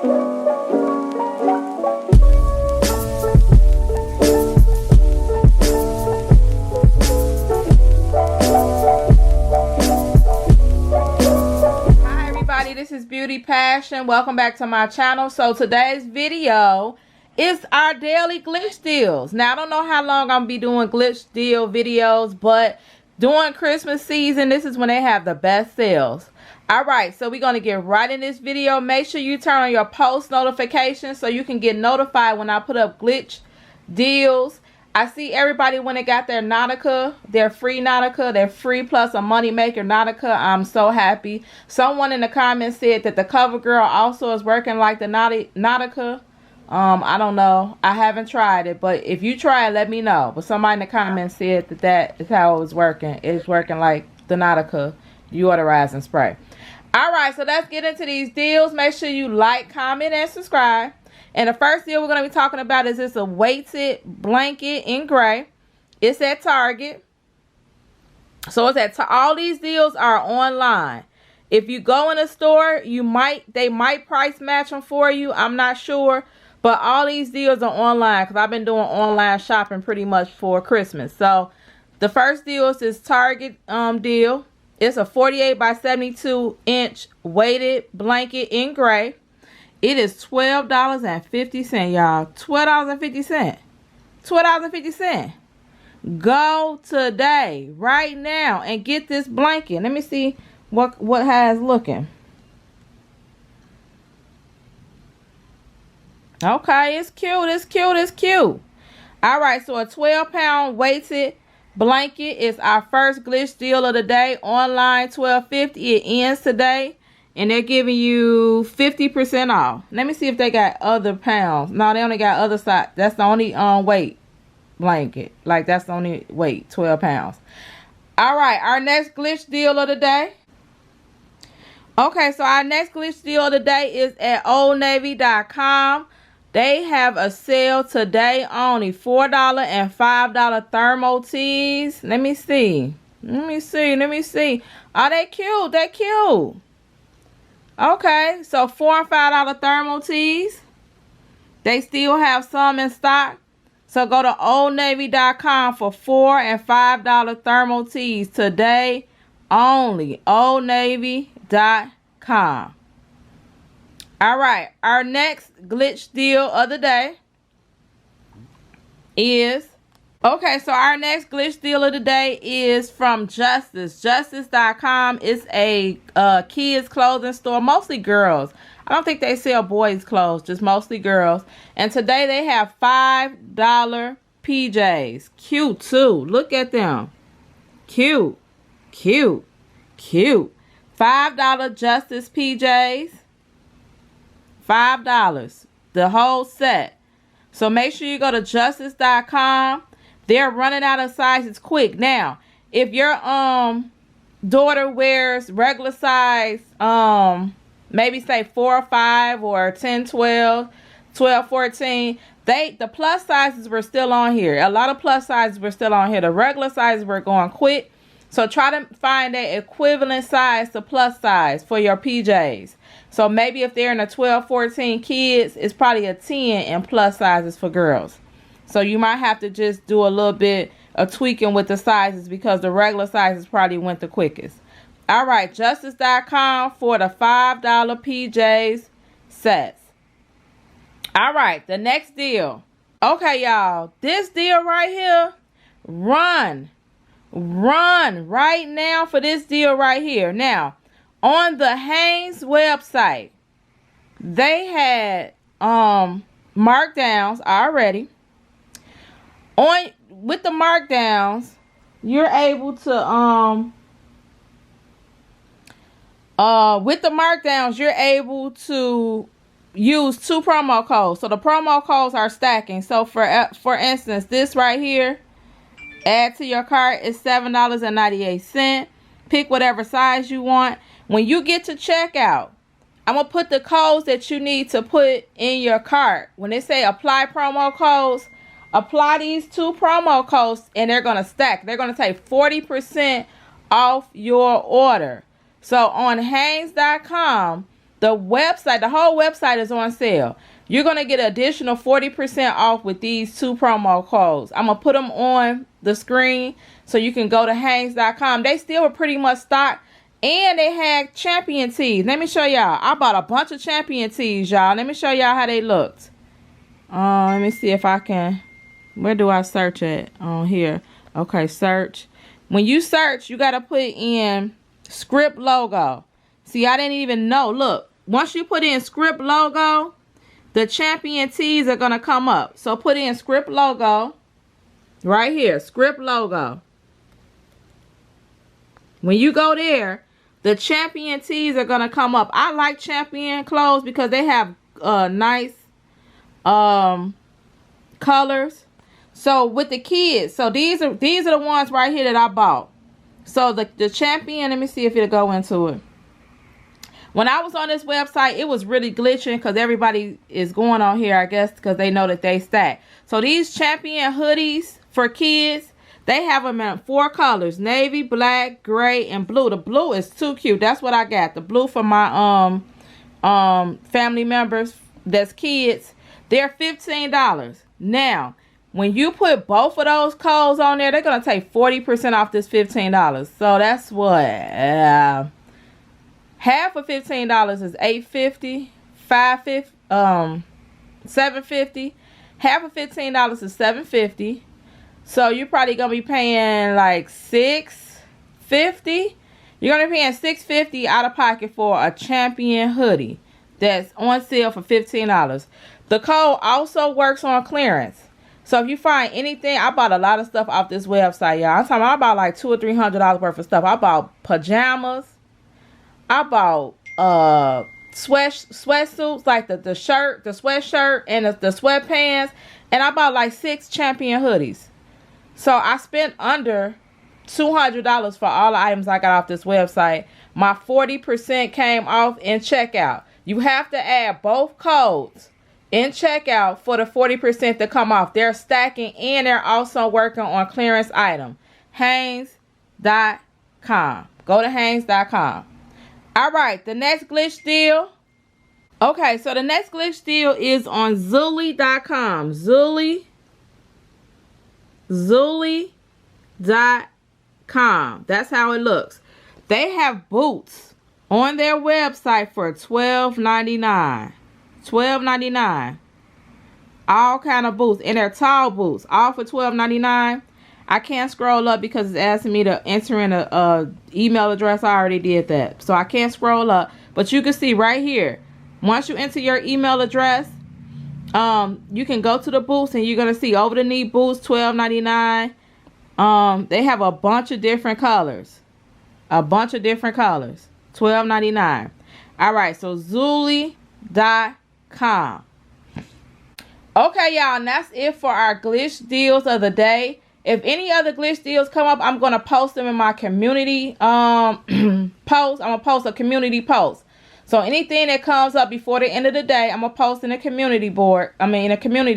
This is Beauty Passion. Welcome back to my channel. So today's video is our daily glitch deals. Now I don't know how long I'm gonna be doing glitch deal videos, but during Christmas season, this is when they have the best sales. Alright, so we're gonna get right in this video. Make sure you turn on your post notifications so you can get notified when I put up glitch deals. I see everybody when they got their Nautica, their free Nautica, their free plus a money maker Nautica. I'm so happy. Someone in the comments said that the cover girl also is working like the Nautica. I don't know. I haven't tried it, but if you try it, let me know. But somebody in the comments said that that is how it was working. It's working like the Nautica deodorizing spray. Alright, so let's get into these deals. Make sure you like, comment, and subscribe. And the first deal we're going to be talking about is this a weighted blanket in gray. It's at Target. So it's at all these deals are online. If you go in a store, they might price match them for you. I'm not sure. But all these deals are online because I've been doing online shopping pretty much for Christmas. So the first deal is this Target deal. It's a 48 by 72 inch weighted blanket in gray. It is $12.50, y'all. $12.50. $12.50. Go today, right now, and get this blanket. Let me see what has looking. Okay, it's cute. It's cute. It's cute. All right, so a 12-pound weighted blanket is our first glitch deal of the day. Online, $12.50. It ends today. And they're giving you 50% off. Let me see if they got other pounds. No, they only got other size. That's the only weight blanket. Like, that's the only weight, 12 pounds. All right, our next glitch deal of the day. Okay, so our next glitch deal of the day is at OldNavy.com. They have a sale today only. $4 and $5 thermal tees. Let me see. Let me see. Let me see. Oh, they cute. They cute. Okay, so $4 and $5 thermal tees. They still have some in stock. So go to OldNavy.com for $4 and $5 thermal tees today only. OldNavy.com. All right, our next glitch deal of the day is... Okay, so our next glitch deal of the day is from Justice. Justice.com is a kids clothing store, mostly girls. I don't think they sell boys clothes, just mostly girls. And today they have $5 PJs. Cute too. Look at them. Cute. Cute. Cute. $5 Justice PJs. $5. The whole set. So make sure you go to Justice.com. They're running out of sizes quick. Now, if your daughter wears regular size, maybe say 4 or 5 or 10, 12, 12, 14, the plus sizes were still on here. A lot of plus sizes were still on here. The regular sizes were going quick. So try to find an equivalent size to plus size for your PJs. So maybe if they're in a 12, 14 kids, it's probably a 10 in plus sizes for girls. So you might have to just do a little bit of tweaking with the sizes because the regular sizes probably went the quickest. All right, Justice.com for the $5 PJs sets. All right, the next deal. Okay, y'all, this deal right here, run right now for this deal right here. Now, on the Hanes website, they had markdowns already. With the markdowns, you're able to use 2 promo codes. So the promo codes are stacking. So for instance, this right here, add to your cart, is $7.98. Pick whatever size you want. When you get to checkout, I'm gonna put the codes that you need to put in your cart. When they say apply promo codes, apply these 2 promo codes and they're going to stack. They're going to take 40% off your order. So on Hanes.com, the website, the whole website is on sale. You're going to get additional 40% off with these 2 promo codes. I'm going to put them on the screen so you can go to Hanes.com. They still were pretty much stocked. And they had champion tees. Let me show y'all. I bought a bunch of champion tees, y'all. Let me show y'all how they looked. Let me see if I can. Where do I search it? On here. Okay, search. When you search, you got to put in script logo. See, I didn't even know. Look, once you put in script logo, the champion tees are going to come up. So put in script logo. Right here, script logo. When you go there, the champion tees are going to come up. I like champion clothes because they have nice colors. So with the kids, so these are the ones right here that I bought. So the champion, let me see if it'll go into it. When I was on this website, it was really glitching because everybody is going on here, I guess, because they know that they stack. So these champion hoodies for kids, they have them in 4 colors: navy, black, gray, and blue. The blue is too cute. That's what I got. The blue for my family members that's kids. They're $15. Now, when you put both of those codes on there, they're gonna take 40% off this $15. So that's what half of $15 is $8.50, $7.50. Half of $15 is $7.50. So you're probably gonna be paying like $6.50. You're gonna be paying $6.50 out of pocket for a champion hoodie that's on sale for $15. The code also works on clearance. So if you find anything, I bought a lot of stuff off this website, y'all. I'm talking about I bought like $200 or $300 worth of stuff. I bought pajamas. I bought sweatsuits, like the shirt, the sweatshirt, and the sweatpants. And I bought like 6 champion hoodies. So I spent under $200 for all the items I got off this website. My 40% came off in checkout. You have to add both codes in checkout for the 40% to come off. They're stacking and they're also working on clearance item. Hanes.com. Go to Hanes.com. All right, the next glitch deal. Okay, so the next glitch deal is on Zully.com. Zully.com. That's how it looks. They have boots on their website for $12.99. $12.99. All kind of boots, and they're tall boots, all for $12.99. I can't scroll up because it's asking me to enter in a email address. I already did that, so I can't scroll up. But you can see right here, once you enter your email address, you can go to the boots and you're gonna see over the knee boots, $12.99. They have a bunch of different colors, $12.99. All right, so Zully.com. Okay, y'all, and that's it for our glitch deals of the day. If any other glitch deals come up, I'm going to post them in my community post. I'm going to post a community post. So anything that comes up before the end of the day, I'm going to post in a community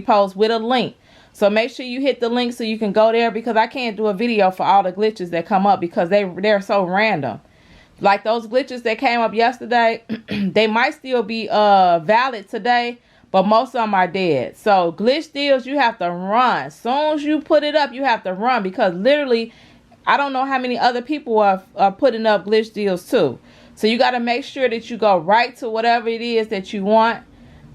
post with a link. So make sure you hit the link so you can go there, because I can't do a video for all the glitches that come up because they're so random. Like those glitches that came up yesterday, they might still be valid today, but most of them are dead. So glitch deals, you have to run. As soon as you put it up, you have to run, because literally, I don't know how many other people are putting up glitch deals too. So you got to make sure that you go right to whatever it is that you want.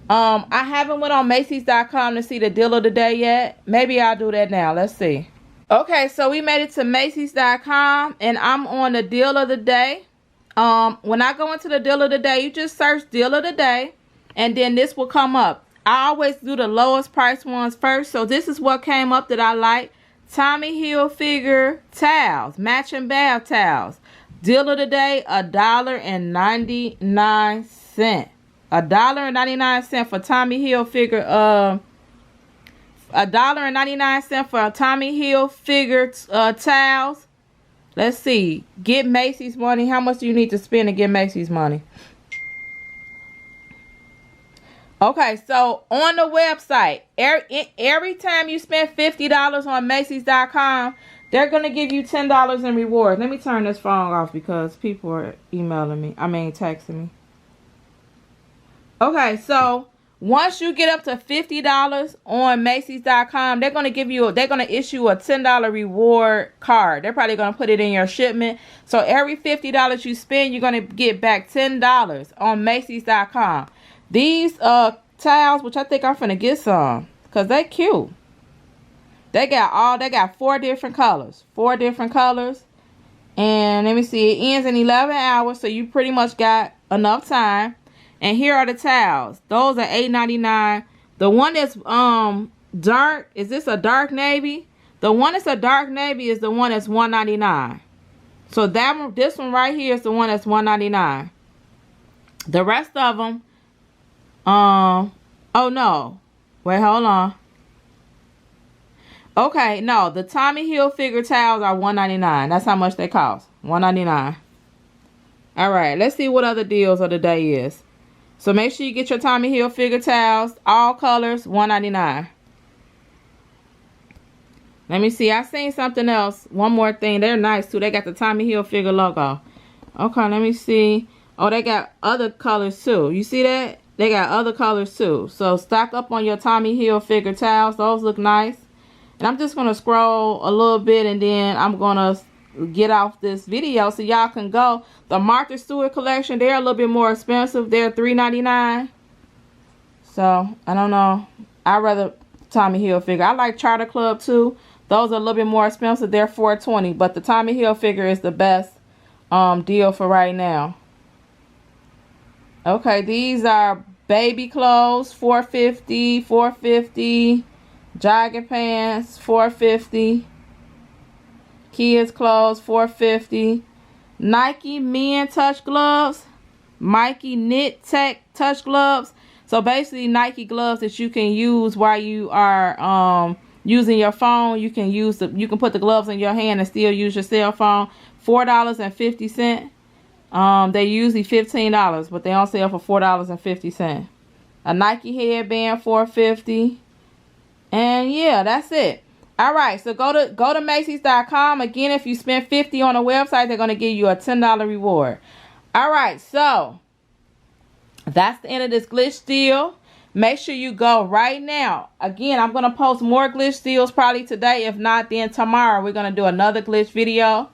I haven't went on Macy's.com to see the deal of the day yet. Maybe I'll do that now. Let's see. Okay, so we made it to Macy's.com, and I'm on the deal of the day. When I go into the deal of the day, you just search deal of the day, and then this will come up. I always do the lowest price ones first. So this is what came up that I like. Tommy Hilfiger towels, matching bath towels. Deal of the day, $1.99. $1.99 for Tommy Hilfiger. $1.99 for Tommy Hilfiger towels. Let's see. Get Macy's money. How much do you need to spend to get Macy's money? Okay, so on the website, every time you spend $50 on Macy's.com, they're going to give you $10 in rewards. Let me turn this phone off because people are emailing me. Texting me. Okay, so once you get up to $50 on Macy's.com, they're gonna issue a $10 reward card. They're probably gonna put it in your shipment. So every $50 you spend, you're gonna get back $10 on Macy's.com. These towels, which I think I'm finna get some, cause they cute. They got 4 different colors. 4 different colors. And let me see, it ends in 11 hours, so you pretty much got enough time. And here are the towels. Those are $8.99. The one that's dark, is this a dark navy? The one that's a dark navy is the one that's $1.99. So this one right here is the one that's $1.99. The rest of them, oh no, wait, hold on. Okay, no, the Tommy Hilfiger towels are $1.99. That's how much they cost. $1.99. All right, let's see what other deals of the day is. So make sure you get your Tommy Hilfiger towels, all colors, $1.99. Let me see. I seen something else. One more thing. They're nice too. They got the Tommy Hilfiger logo. Okay, let me see. Oh, they got other colors too. You see that? They got other colors too. So stock up on your Tommy Hilfiger towels. Those look nice. And I'm just going to scroll a little bit and then I'm going to get off this video so y'all can go. The Martha Stewart collection, they're a little bit more expensive. They're $3.99. So, I don't know. I'd rather Tommy Hilfiger. I like Charter Club too. Those are a little bit more expensive. They're $4.20. But the Tommy Hilfiger is the best deal for right now. Okay, these are baby clothes, $4.50, $4.50. Jogging pants, $4.50. Kids clothes, $4.50. Nike men touch gloves. Nike knit tech touch gloves. So basically Nike gloves that you can use while you are using your phone. You can put the gloves in your hand and still use your cell phone. $4.50. They're usually $15, but they on sale for $4.50. A Nike headband, $4.50. And yeah, that's it. All right, so go to Macy's.com. Again, if you spend $50 on a website, they're going to give you a $10 reward. All right, so that's the end of this glitch deal. Make sure you go right now. Again, I'm going to post more glitch deals probably today. If not, then tomorrow we're going to do another glitch video.